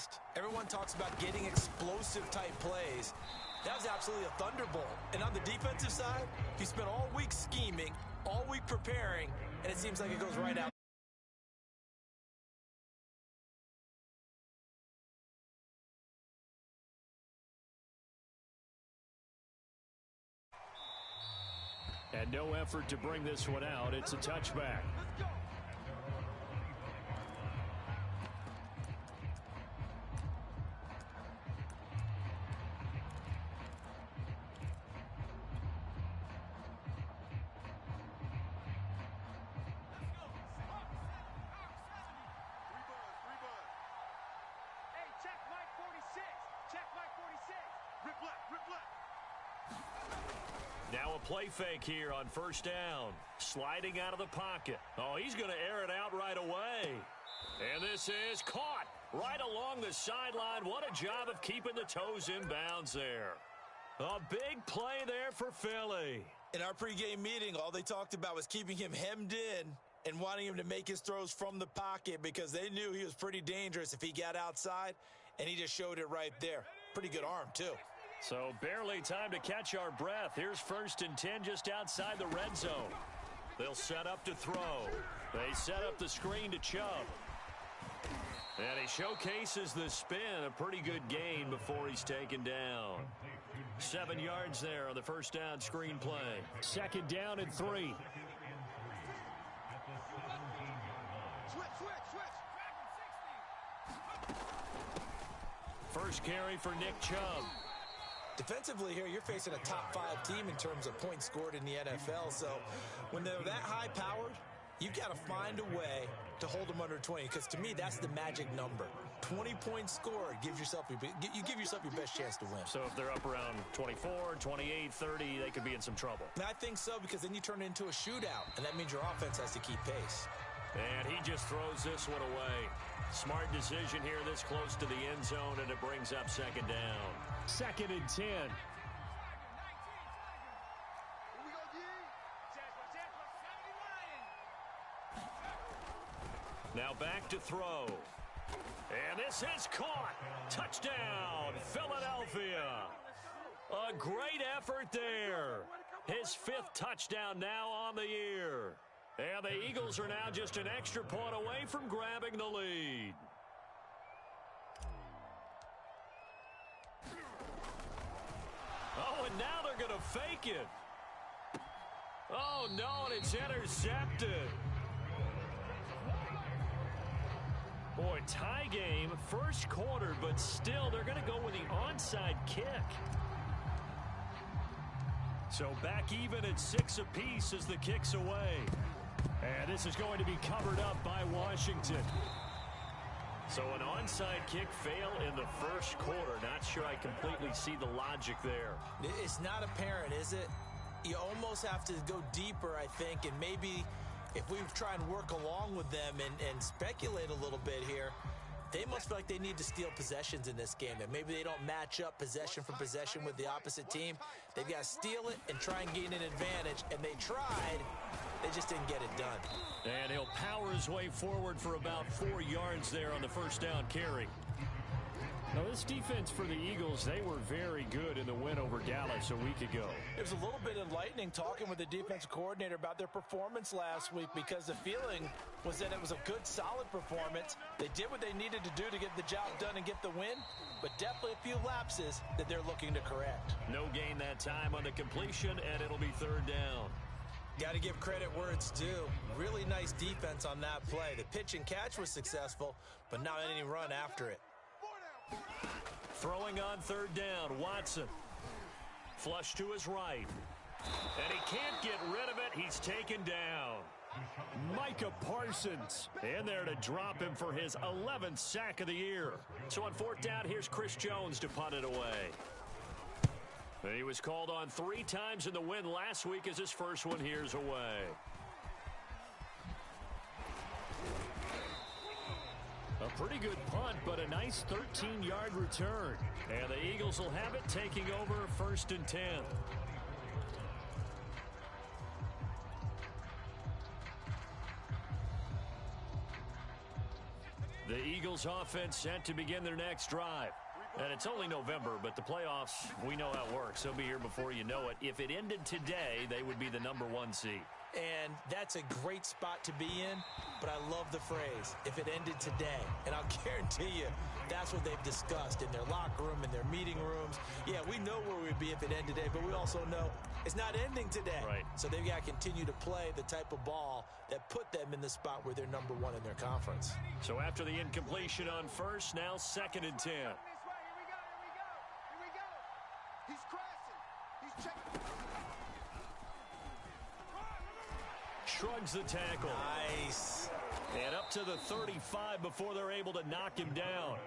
fast. Everyone talks about getting explosive-type plays. That was absolutely a thunderbolt. And on the defensive side, he spent all week scheming, all week preparing, and it seems like it goes right out. And no effort to bring this one out. It's a touchback. Now a play fake here on first down. Sliding out of the pocket. Oh, he's going to air it out right away. And this is caught right along the sideline. What a job of keeping the toes in bounds there. A big play there for Philly. In our pregame meeting, all they talked about was keeping him hemmed in and wanting him to make his throws from the pocket because they knew he was pretty dangerous if he got outside, and he just showed it right there. Pretty good arm, too. So barely time to catch our breath. Here's 1st and 10 just outside the red zone. They'll set up to throw. They set up the screen to Chubb. And he showcases the spin. A pretty good gain before he's taken down. 7 yards there on the first down screen play. 2nd down and 3. First carry for Nick Chubb. Defensively here, you're facing a top-5 team in terms of points scored in the NFL. So when they're that high-powered, you've got to find a way to hold them under 20. Because to me, that's the magic number. 20 points scored gives yourself you give yourself your best chance to win. So if they're up around 24, 28, 30, they could be in some trouble. And I think so, because then you turn it into a shootout, and that means your offense has to keep pace. And he just throws this one away. Smart decision here this close to the end zone, and it brings up 2nd down. 2nd and 10. Now back to throw. And this is caught. Touchdown, Philadelphia. A great effort there. His 5th touchdown now on the year. And the Eagles are now just an extra point away from grabbing the lead. Oh, and now they're going to fake it. Oh, no, and it's intercepted. Boy, tie game, first quarter, but still they're going to go with the onside kick. So back even at 6 apiece as the kick's away. And this is going to be covered up by Washington. So an onside kick fail in the first quarter. Not sure I completely see the logic there. It's not apparent, is it? You almost have to go deeper, I think, and maybe if we try and work along with them and speculate a little bit here, they must feel like they need to steal possessions in this game, and maybe they don't match up possession for possession with the opposite team. They've got to steal it and try and gain an advantage, and they tried. They just didn't get it done. And he'll power his way forward for about 4 yards there on the first down carry. Now, this defense for the Eagles, they were very good in the win over Dallas a week ago. It was a little bit enlightening talking with the defensive coordinator about their performance last week, because the feeling was that it was a good, solid performance. They did what they needed to do to get the job done and get the win, but definitely a few lapses that they're looking to correct. No gain that time on the completion, and it'll be 3rd down. Got to give credit where it's due. Really nice defense on that play. The pitch and catch was successful, but not any run after it. Throwing on 3rd down, Watson. Flush to his right. And he can't get rid of it. He's taken down. Micah Parsons in there to drop him for his 11th sack of the year. So on 4th down, here's Chris Jones to punt it away. And he was called on 3 times in the win last week as his first one here's away. A pretty good punt, but a nice 13-yard return. And the Eagles will have it, taking over 1st and 10. The Eagles Eagles offense set to begin their next drive. And it's only November, but the playoffs, we know how it works. They'll be here before you know it. If it ended today, they would be the #1 seed. And that's a great spot to be in, but I love the phrase, if it ended today. And I'll guarantee you, that's what they've discussed in their locker room, in their meeting rooms. Yeah, we know where we'd be if it ended today, but we also know it's not ending today. Right. So they've got to continue to play the type of ball that put them in the spot where they're #1 in their conference. So after the incompletion on first, now 2nd and 10. He's crashing. He's checking. Shrugs the tackle. Nice. And up to the 35 before they're able to knock him down.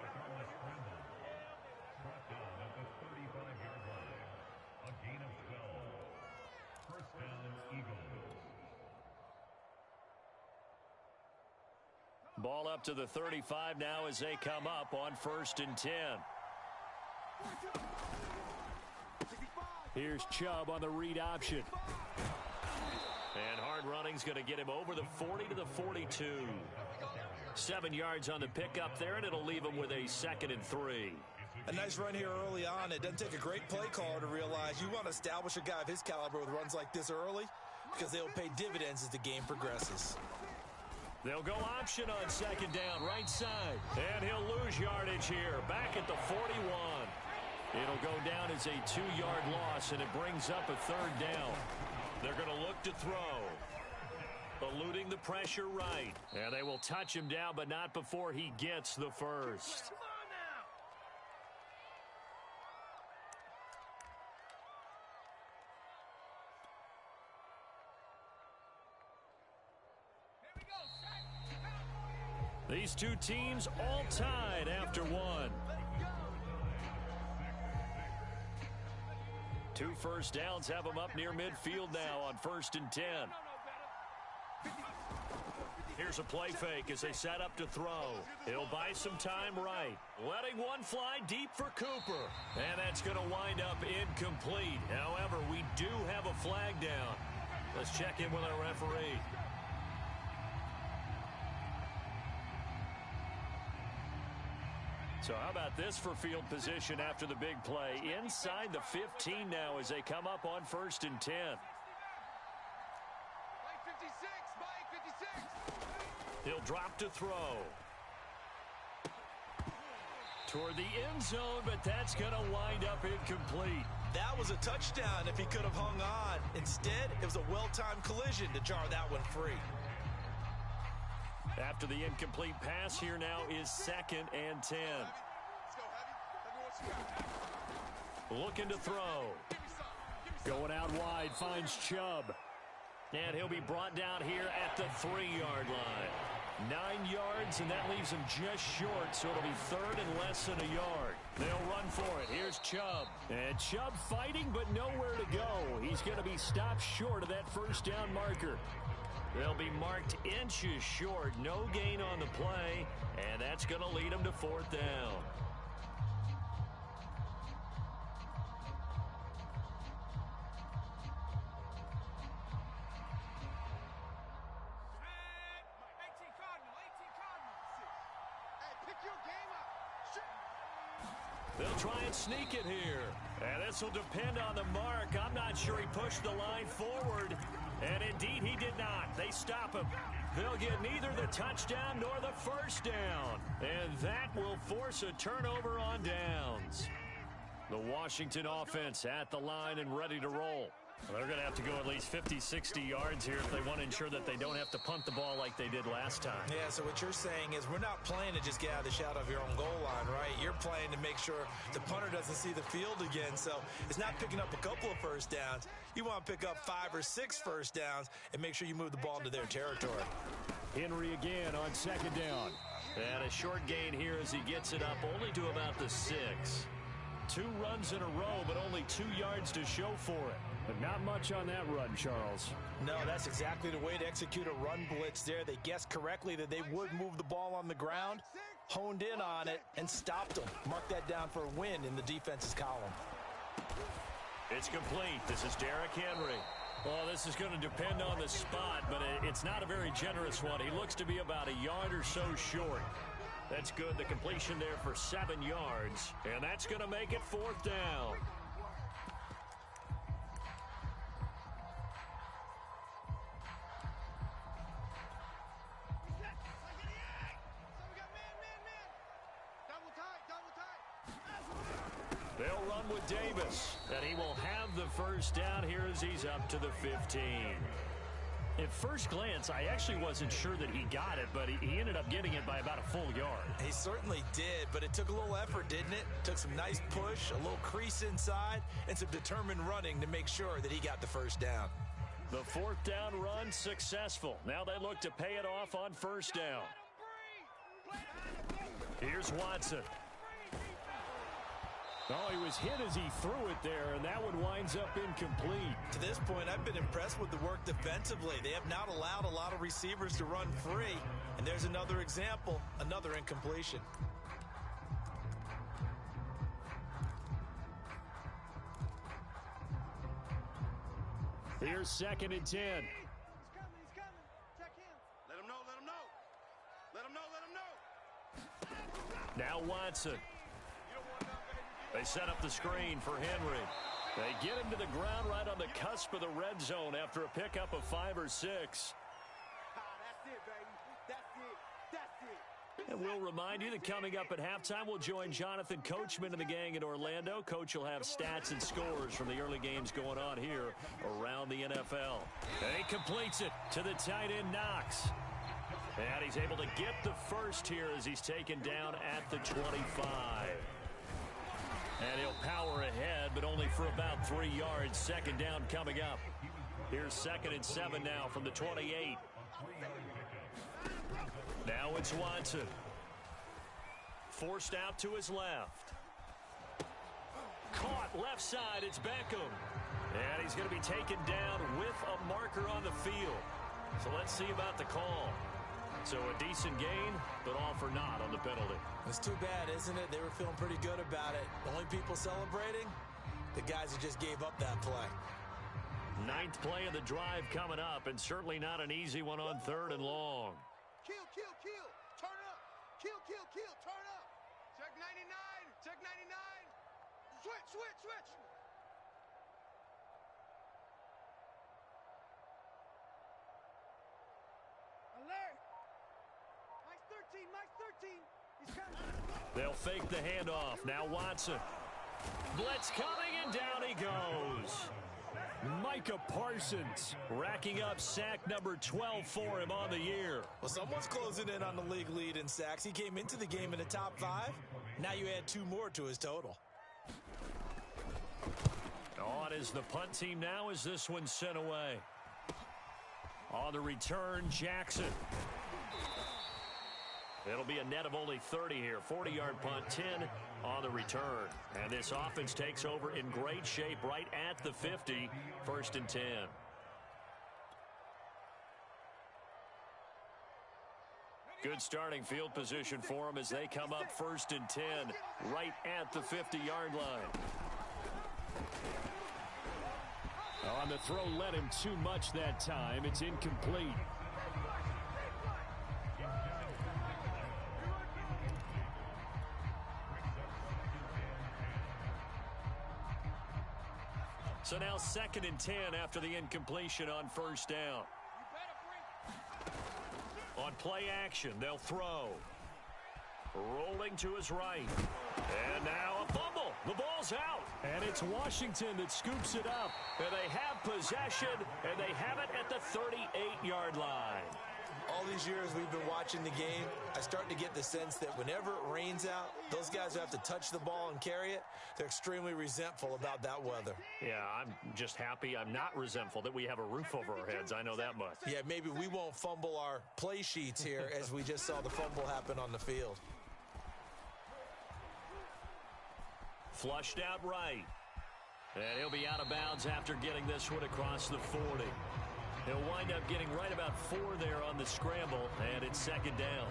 Ball up to the 35 now as they come up on 1st and 10. Here's Chubb on the read option. And hard running's going to get him over the 40 to the 42. 7 yards on the pickup there, and it'll leave him with a 2nd and 3. A nice run here early on. It doesn't take a great play caller to realize you want to establish a guy of his caliber with runs like this early because they'll pay dividends as the game progresses. They'll go option on 2nd down, right side. And he'll lose yardage here, back at the 41. It'll go down as a 2-yard loss, and it brings up a 3rd down. They're going to look to throw. Eluding the pressure right. And they will touch him down, but not before he gets the first. These two teams all tied after one. 2 first downs have them up near midfield now on 1st and 10. Here's a play fake as they set up to throw. He'll buy some time right. Letting one fly deep for Cooper. And that's going to wind up incomplete. However, we do have a flag down. Let's check in with our referee. So how about this for field position after the big play? Inside the 15 now as they come up on 1st and 10. He'll drop to throw. Toward the end zone, but that's going to wind up incomplete. That was a touchdown if he could have hung on. Instead, it was a well-timed collision to jar that one free. After the incomplete pass, here now is 2nd and 10. Looking to throw. Going out wide, finds Chubb. And he'll be brought down here at the 3-yard line. 9 yards, and that leaves him just short, so it'll be 3rd and less than a yard. They'll run for it. Here's Chubb. And Chubb fighting, but nowhere to go. He's going to be stopped short of that 1st down marker. They'll be marked inches short. No gain on the play, and that's going to lead them to 4th down. They'll try and sneak it here. And this will depend on the mark. I'm not sure he pushed the line forward. And indeed, he did not. They stop him. They'll get neither the touchdown nor the 1st down. And that will force a turnover on downs. The Washington offense at the line and ready to roll. Well, they're going to have to go at least 50, 60 yards here if they want to ensure that they don't have to punt the ball like they did last time. Yeah, so what you're saying is we're not playing to just get out of the shadow of your own goal line, right? You're playing to make sure the punter doesn't see the field again. So it's not picking up a couple of 1st downs. You want to pick up 5 or 6 1st downs and make sure you move the ball into their territory. Henry again on 2nd down. And a short gain here as he gets it up only to about the 6. 2 runs in a row, but only 2 yards to show for it. But not much on that run, Charles. No, that's exactly the way to execute a run blitz there. They guessed correctly that they would move the ball on the ground, honed in on it, and stopped them. Mark that down for a win in the defense's column. It's complete. This is Derrick Henry. Well, this is going to depend on the spot, but it's not a very generous one. He looks to be about a yard or so short. That's good. The completion there for 7 yards. And that's going to make it 4th down. They'll run with Davis, and he will have the first down here as he's up to the 15. At first glance, I actually wasn't sure that he got it, but he ended up getting it by about a full yard. He certainly did, but it took a little effort, didn't it? Took some nice push, a little crease inside, and some determined running to make sure that he got the first down. The 4th down run successful. Now they look to pay it off on 1st down. Here's Watson. Oh, he was hit as he threw it there, and that one winds up incomplete. To this point, I've been impressed with the work defensively. They have not allowed a lot of receivers to run free. And there's another example, another incompletion. Here's 2nd and 10. He's coming. Check him. Let him know. Let him know. Now Watson. They set up the screen for Henry. They get him to the ground right on the cusp of the red zone after a pickup of 5 or 6. That's it, baby. That's it. And we'll remind you that coming up at halftime, we'll join Jonathan Coachman and the gang in Orlando. Coach will have stats and scores from the early games going on here around the NFL. And he completes it to the tight end, Knox. And he's able to get the first here as he's taken down at the 25. And he'll power ahead, but only for about 3 yards. 2nd down coming up. Here's 2nd and 7 now from the 28. Now it's Watson. Forced out to his left. Caught left side. It's Beckham. And he's going to be taken down with a marker on the field. So let's see about the call. So a decent gain, but all for naught on the penalty. It's too bad, isn't it? They were feeling pretty good about it. The only people celebrating, the guys who just gave up that play. 9th play of the drive coming up, and certainly not an easy one on 3rd and long. Kill. Turn up. Kill. Turn up. Check 99. Check 99. Switch. Alert. Mike 13. He's coming. They'll fake the handoff. Now Watson. Blitz coming, and down he goes. Micah Parsons racking up sack number 12 for him on the year. Well, someone's closing in on the league lead in sacks. He came into the game in the top 5. Now you add 2 more to his total. On is the punt team now as this one's sent away. On the return, Jackson. It'll be a net of only 30 here. 40-yard punt, 10 on the return. And this offense takes over in great shape right at the 50. 1st and 10. Good starting field position for them as they come up 1st and 10 right at the 50-yard line. On the throw, led him too much that time. It's incomplete. So now 2nd and 10 after the incompletion on 1st down. On play action, they'll throw. Rolling to his right. And now a fumble. The ball's out. And it's Washington that scoops it up. And they have possession, and they have it at the 38-yard line. All these years we've been watching the game, I start to get the sense that whenever it rains out, those guys who have to touch the ball and carry it, they're extremely resentful about that weather. Yeah, I'm just happy I'm not resentful that we have a roof over our heads. I know that much. Yeah, maybe we won't fumble our play sheets here as we just saw the fumble happen on the field. Flushed out right. And he'll be out of bounds after getting this one across the 40. He'll wind up getting right about 4 there on the scramble, and it's 2nd down.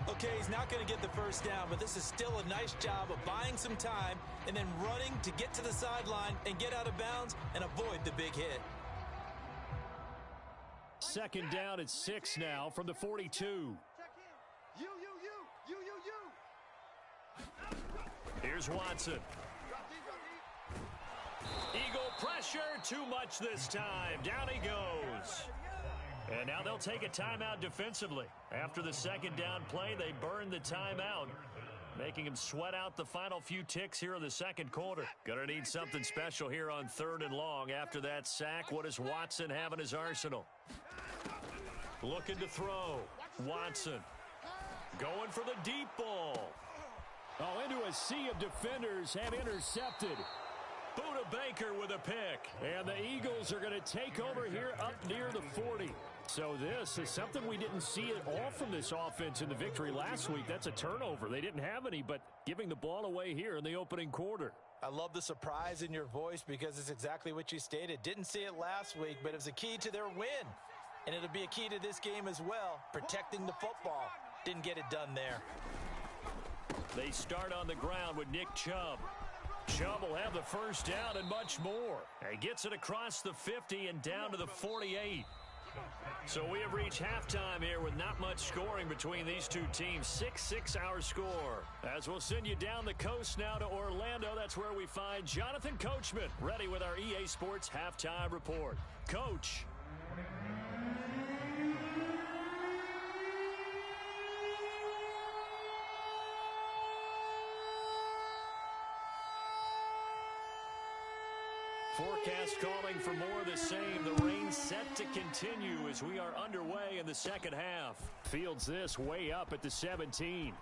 Okay, he's not going to get the first down, but this is still a nice job of buying some time and then running to get to the sideline and get out of bounds and avoid the big hit. 2nd down at 6 now from the 42. Check in. You. Here's Watson. Eagle pressure, too much this time. Down he goes. And now they'll take a timeout defensively. After the second down play, they burned the timeout, making him sweat out the final few ticks here in the second quarter. Gonna need something special here on 3rd and long. After that sack, what does Watson have in his arsenal? Looking to throw. Watson going for the deep ball. Oh, into a sea of defenders and intercepted. Buda Baker with a pick. And the Eagles are going to take over here up near the 40. So this is something we didn't see at all from this offense in the victory last week. That's a turnover. They didn't have any, but giving the ball away here in the opening quarter. I love the surprise in your voice because it's exactly what you stated. Didn't see it last week, but it was a key to their win. And it'll be a key to this game as well, protecting the football. Didn't get it done there. They start on the ground with Nick Chubb. Chubb will have the first down and much more. He gets it across the 50 and down to the 48. So we have reached halftime here with not much scoring between these two teams. 6-6 our score. As we'll send you down the coast now to Orlando. That's where we find Jonathan Coachman ready with our EA Sports Halftime Report. Coach. Forecast calling for more of the same. The rain set to continue as we are underway in the second half. Fields this way up at the 17.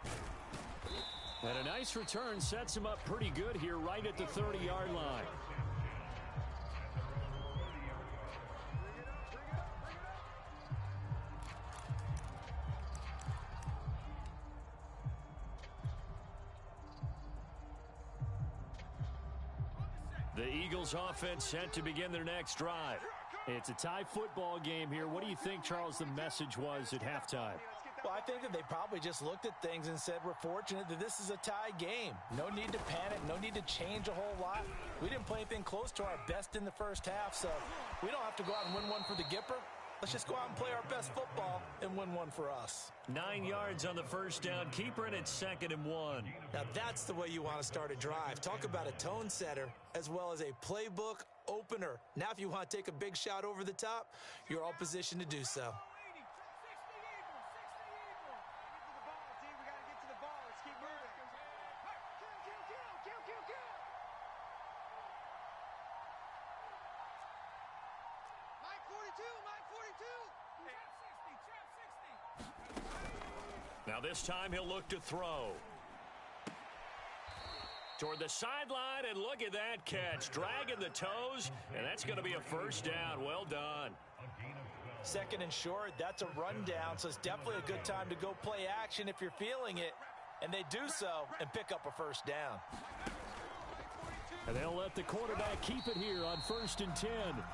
And a nice return sets him up pretty good here right at the 30-yard line. The Eagles offense set to begin their next drive. It's a tie football game here. What do you think, Charles, the message was at halftime? Well, I think that they probably just looked at things and said, we're fortunate that this is a tie game. No need to panic. No need to change a whole lot. We didn't play anything close to our best in the first half, so we don't have to go out and win one for the Gipper. Let's just go out and play our best football and win one for us. 9 yards on the first down. Keeper in at 2nd and 1. Now that's the way you want to start a drive. Talk about a tone setter as well as a playbook opener. Now if you want to take a big shot over the top, you're all positioned to do so. Now this time he'll look to throw. Toward the sideline, and look at that catch. Dragging the toes, and that's going to be a first down. Well done. 2nd and short, that's a rundown, so it's definitely a good time to go play action if you're feeling it. And they do so and pick up a first down. And they'll let the quarterback keep it here on 1st and 10.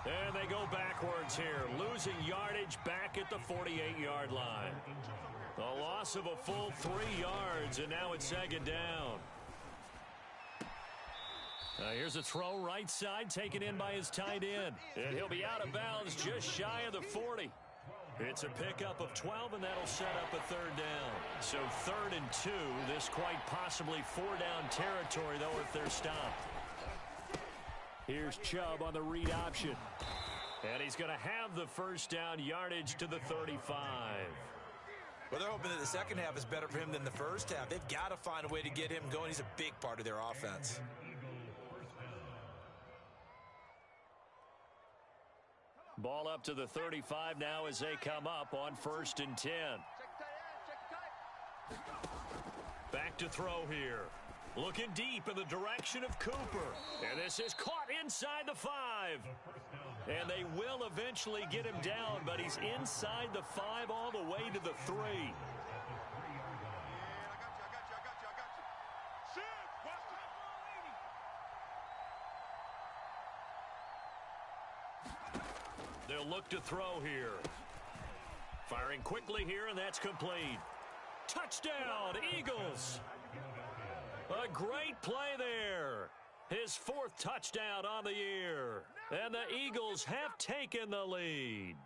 And they go backwards here, losing yardage back at the 48-yard line. A loss of a full 3 yards, and now it's 2nd down. Here's a throw right side, taken in by his tight end. And he'll be out of bounds just shy of the 40. It's a pickup of 12, and that'll set up a 3rd down. So 3rd and 2, this quite possibly 4-down territory, though, if they're stopped. Here's Chubb on the read option. And he's going to have the first down, yardage to the 35. Well, they're hoping that the second half is better for him than the first half. They've got to find a way to get him going. He's a big part of their offense. Ball up to the 35 now as they come up on 1st and 10. Back to throw here. Looking deep in the direction of Cooper. And this is caught inside the 5. And they will eventually get him down, but he's inside the 5 all the way to the 3. They'll look to throw here. Firing quickly here, and that's complete. Touchdown, Eagles. A great play there. His 4th touchdown on the year. And the Eagles have taken the lead.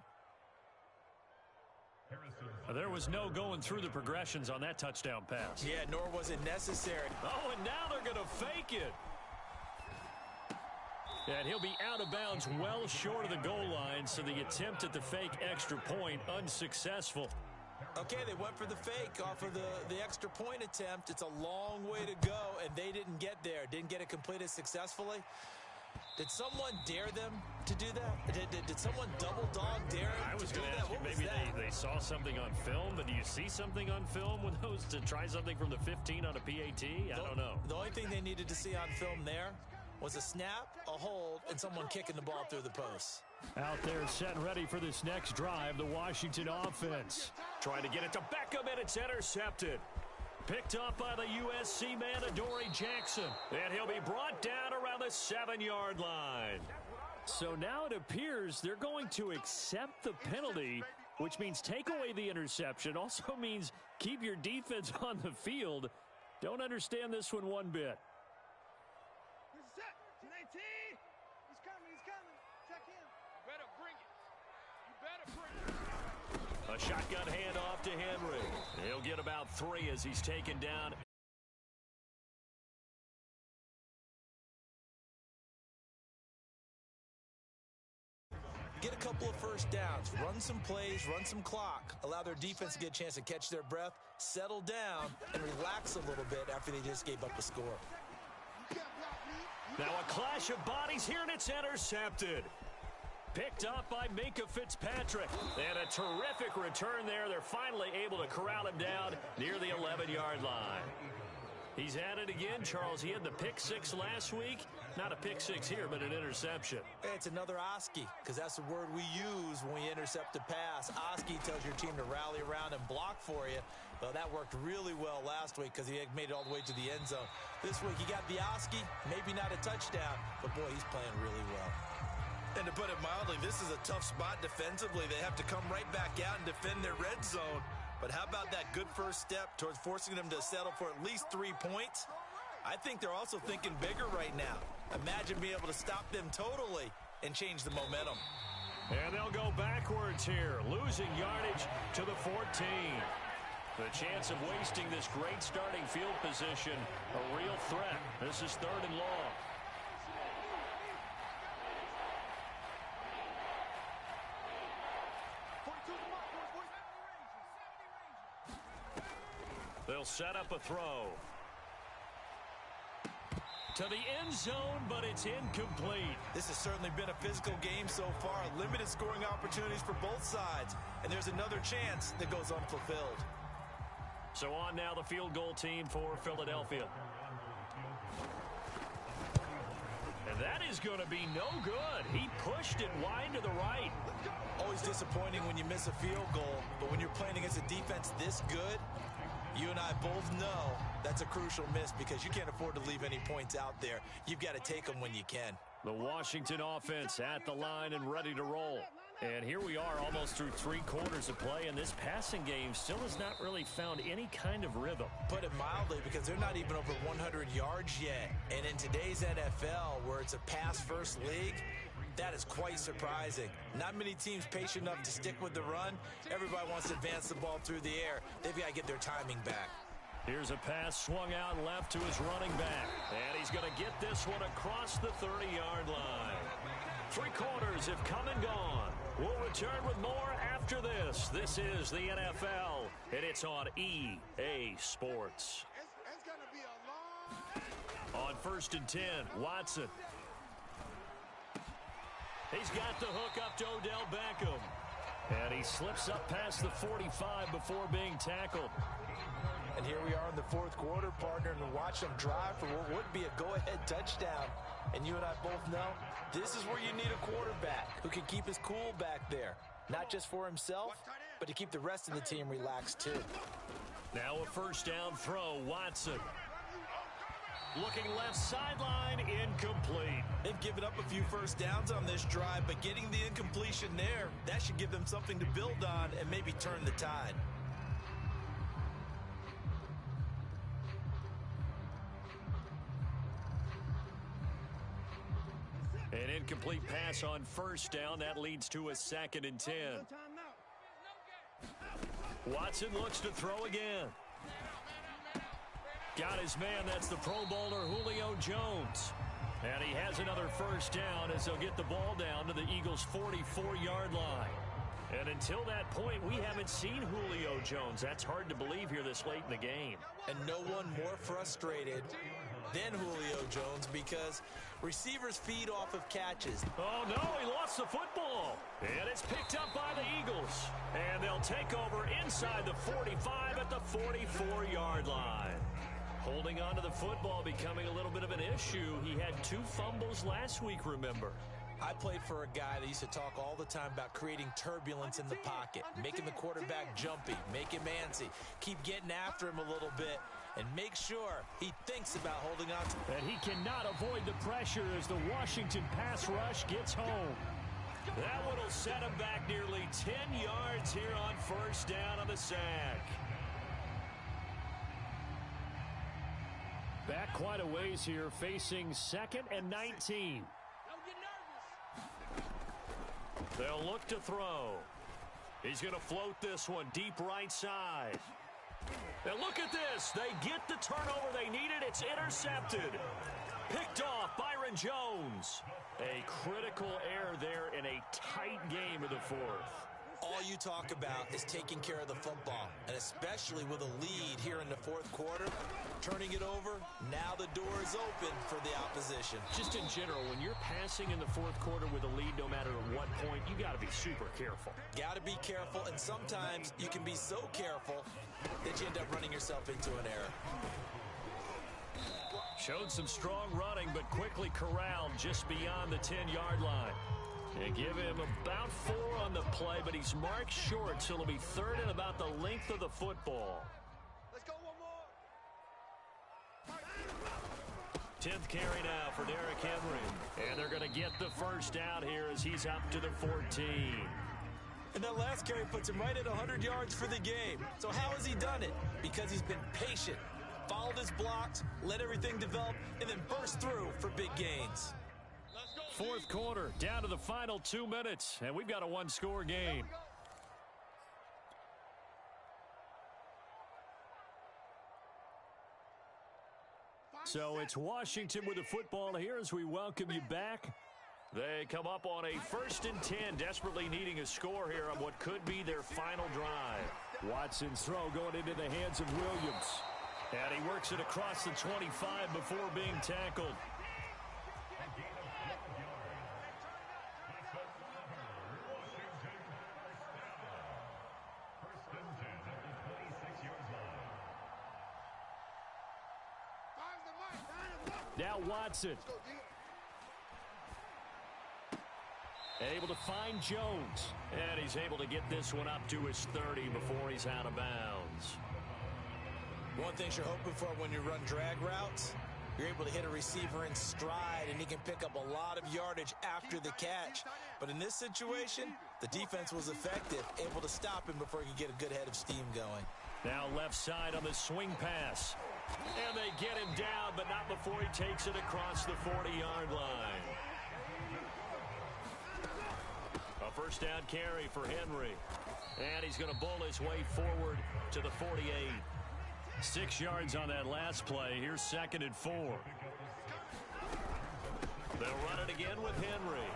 There was no going through the progressions on that touchdown pass. Yeah, nor was it necessary. Oh, and now they're going to fake it. And he'll be out of bounds well short of the goal line, so the attempt at the fake extra point unsuccessful. Okay, they went for the fake off of the extra point attempt. It's a long way to go, and they didn't get there. Didn't get it completed successfully. Did someone dare them to do that? Did someone double dog dare them I was to do going to that? ask you, What was maybe that? they saw something on film, but do you see something on film with those to try something from the 15 on a PAT? I don't know. The only thing they needed to see on film there was a snap, a hold, and someone kicking the ball through the post. Out there set and ready for this next drive, the Washington offense. Trying to get it to Beckham, and it's intercepted. Picked up by the USC man, Adoree Jackson. And he'll be brought down around the 7-yard line. So now it appears they're going to accept the penalty, which means take away the interception. Also means keep your defense on the field. Don't understand this one bit. He's coming. Check in. You better bring it. A shotgun handoff to Henry. He'll get about 3 as he's taken down. Get a couple of first downs, run some plays, run some clock, allow their defense to get a chance to catch their breath, settle down, and relax a little bit after they just gave up a score. Now a clash of bodies here, and it's intercepted. Picked up by Minkah Fitzpatrick. And a terrific return there. They're finally able to corral him down near the 11-yard line. He's at it again, Charles. He had the pick 6 last week. Not a pick 6 here, but an interception. Hey, it's another Oski, because that's the word we use when we intercept a pass. Oski tells your team to rally around and block for you. Well, that worked really well last week because he made it all the way to the end zone. This week, he got the Oski, maybe not a touchdown, but boy, he's playing really well. And to put it mildly, this is a tough spot defensively. They have to come right back out and defend their red zone. But how about that good first step towards forcing them to settle for at least 3 points? I think they're also thinking bigger right now. Imagine being able to stop them totally and change the momentum. And they'll go backwards here, losing yardage to the 14. The chance of wasting this great starting field position, a real threat. This is 3rd and long. They'll set up a throw. To the end zone, but it's incomplete. This has certainly been a physical game so far. Limited scoring opportunities for both sides. And there's another chance that goes unfulfilled. So on now the field goal team for Philadelphia. And that is going to be no good. He pushed it wide to the right. Always disappointing when you miss a field goal, but when you're playing against a defense this good, you and I both know that's a crucial miss because you can't afford to leave any points out there. You've got to take them when you can. The Washington offense at the line and ready to roll. And here we are almost through 3 quarters of play, and this passing game still has not really found any kind of rhythm. Put it mildly, because they're not even over 100 yards yet. And in today's NFL, where it's a pass-first league, that is quite surprising. Not many teams patient enough to stick with the run. Everybody wants to advance the ball through the air. They've got to get their timing back. Here's a pass swung out left to his running back. And he's going to get this one across the 30-yard line. 3 quarters have come and gone. We'll return with more after this. This is the NFL, and it's on EA Sports. It's going to be a long... On 1st and 10, Watson. He's got the hook up to Odell Beckham. And he slips up past the 45 before being tackled. And here we are in the 4th quarter, partner, and watch them drive for what would be a go-ahead touchdown. And you and I both know this is where you need a quarterback who can keep his cool back there. Not just for himself, but to keep the rest of the team relaxed too. Now a 1st down throw, Watson. Looking left sideline, incomplete. They've given up a few first downs on this drive, but getting the incompletion there, that should give them something to build on and maybe turn the tide. An incomplete pass on 1st down. That leads to a 2nd and 10. Watson looks to throw again. Got his man. That's the Pro Bowler Julio Jones. And he has another first down as they'll get the ball down to the Eagles' 44-yard line. And until that point, we haven't seen Julio Jones. That's hard to believe here this late in the game. And no one more frustrated than Julio Jones because receivers feed off of catches. Oh, no, he lost the football. And it's picked up by the Eagles. And they'll take over inside the 45 at the 44-yard line. Holding on to the football becoming a little bit of an issue. He had 2 fumbles last week, remember. I played for a guy that used to talk all the time about creating turbulence in the pocket, making the quarterback jumpy, make him antsy, keep getting after him a little bit, and make sure he thinks about holding on to. And he cannot avoid the pressure as the Washington pass rush gets home. That one will set him back nearly 10 yards here on first down on the sack. Back quite a ways here, facing 2nd and 19. They'll look to throw. He's going to float this one deep right side. And look at this. They get the turnover they needed. It's intercepted. Picked off Byron Jones. A critical error there in a tight game of the 4th. All you talk about is taking care of the football, and especially with a lead here in the 4th quarter, turning it over, now the door is open for the opposition. Just in general, when you're passing in the 4th quarter with a lead, no matter at what point, you got to be super careful. Got to be careful, and sometimes you can be so careful that you end up running yourself into an error. Showed some strong running, but quickly corralled just beyond the 10-yard line. They give him about 4 on the play, but he's marked short, so it'll be 3rd and about the length of the football. Let's go one more. 10th carry now for Derrick Henry. And they're going to get the first down here as he's up to the 14. And that last carry puts him right at 100 yards for the game. So how has he done it? Because he's been patient, followed his blocks, let everything develop, and then burst through for big gains. 4th quarter, down to the final 2 minutes, and we've got a 1-score game. So it's Washington with the football here as we welcome you back. They come up on a 1st and 10, desperately needing a score here on what could be their final drive. Watson's throw going into the hands of Williams. And he works it across the 25 before being tackled. Now Watson. Able to find Jones. And he's able to get this one up to his 30 before he's out of bounds. One thing you're hoping for when you run drag routes, you're able to hit a receiver in stride, and he can pick up a lot of yardage after the catch. But in this situation, the defense was effective, able to stop him before he could get a good head of steam going. Now left side on the swing pass. And they get him down, but not before he takes it across the 40-yard line. A first down carry for Henry. And he's going to bowl his way forward to the 48. 6 yards on that last play. Here's 2nd and 4. They'll run it again with Henry.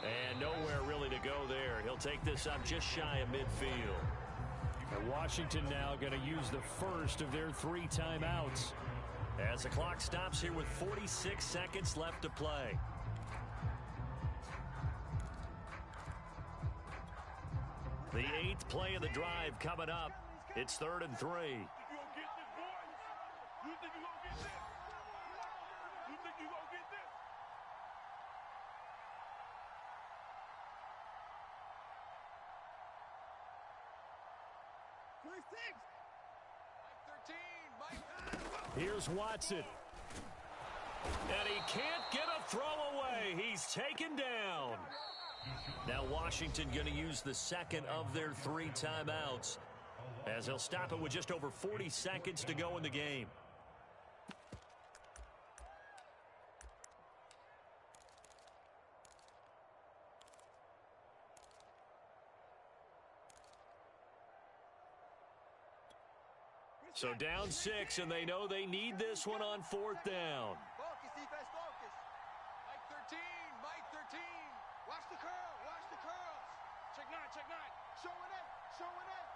And nowhere really to go there. He'll take this up just shy of midfield. And Washington now going to use the first of their 3 timeouts as the clock stops here with 46 seconds left to play. The 8th play of the drive coming up. It's 3rd and 3. Here's Watson. And he can't get a throw away. He's taken down. Now Washington going to use the 2nd of their 3 timeouts as they'll stop it with just over 40 seconds to go in the game. So down 6, and they know they need this one on 4th down. Focus, defense, focus. Mike 13, Mike 13. Watch the curl, watch the curls. Check 9, check 9. Showing it, showing it.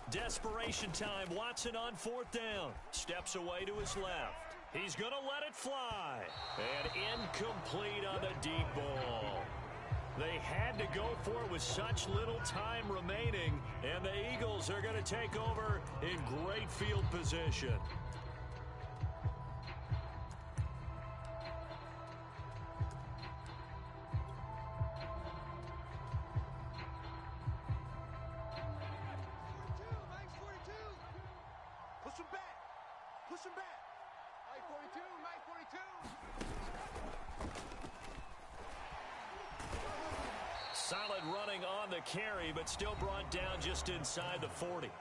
Desperation time. Watson on 4th down. Steps away to his left. He's going to let it fly. And incomplete on the deep ball. They had to go for it with such little time remaining, and the Eagles are going to take over in great field position. Push him back. Push him back. Mike 42, Mike 42. Solid running on the carry, but still brought down just inside the 40.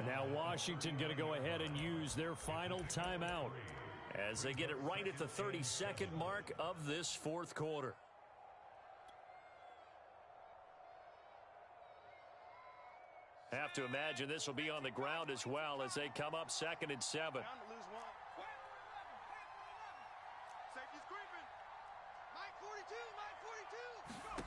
Now Washington going to go ahead and use their final timeout as they get it right at the 32nd mark of this 4th quarter. Have to imagine this will be on the ground as well as they come up 2nd and 7. Bound to lose one. Safety's creeping. Mike 42, Mike 42.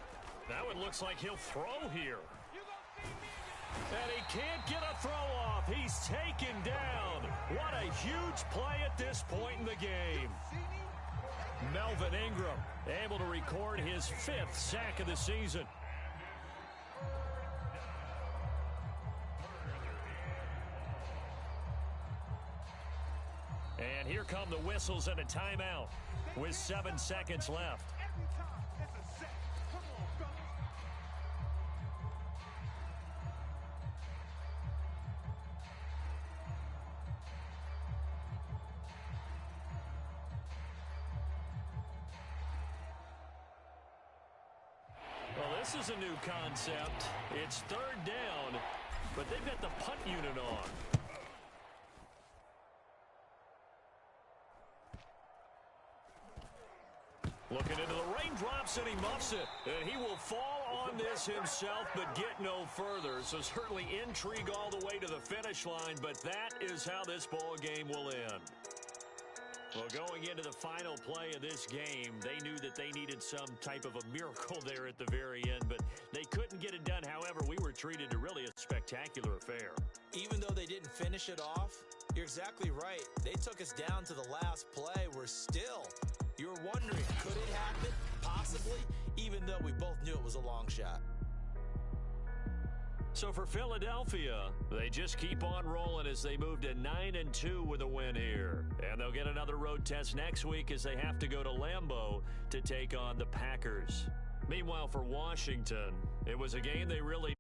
That one looks like he'll throw here. You gonna see me And he can't get a throw off. He's taken down. What a huge play at this point in the game. Melvin Ingram able to record his 5th sack of the season. And here come the whistles and a timeout with 7 seconds left. every time. It's a set. Come on, fellas. Well, this is a new concept. It's 3rd down, but they've got the punt unit on. Looking into the raindrops, and he muffs it. And he will fall on this himself, but get no further. So certainly intrigue all the way to the finish line, but that is how this ball game will end. Well, going into the final play of this game, they knew that they needed some type of a miracle there at the very end, but they couldn't get it done. However, we were treated to really a spectacular affair. Even though they didn't finish it off, you're exactly right. They took us down to the last play. We're still... You were wondering, could it happen? Possibly, even though we both knew it was a long shot. So for Philadelphia, they just keep on rolling as they move to 9-2 with a win here. And they'll get another road test next week as they have to go to Lambeau to take on the Packers. Meanwhile, for Washington, it was a game they really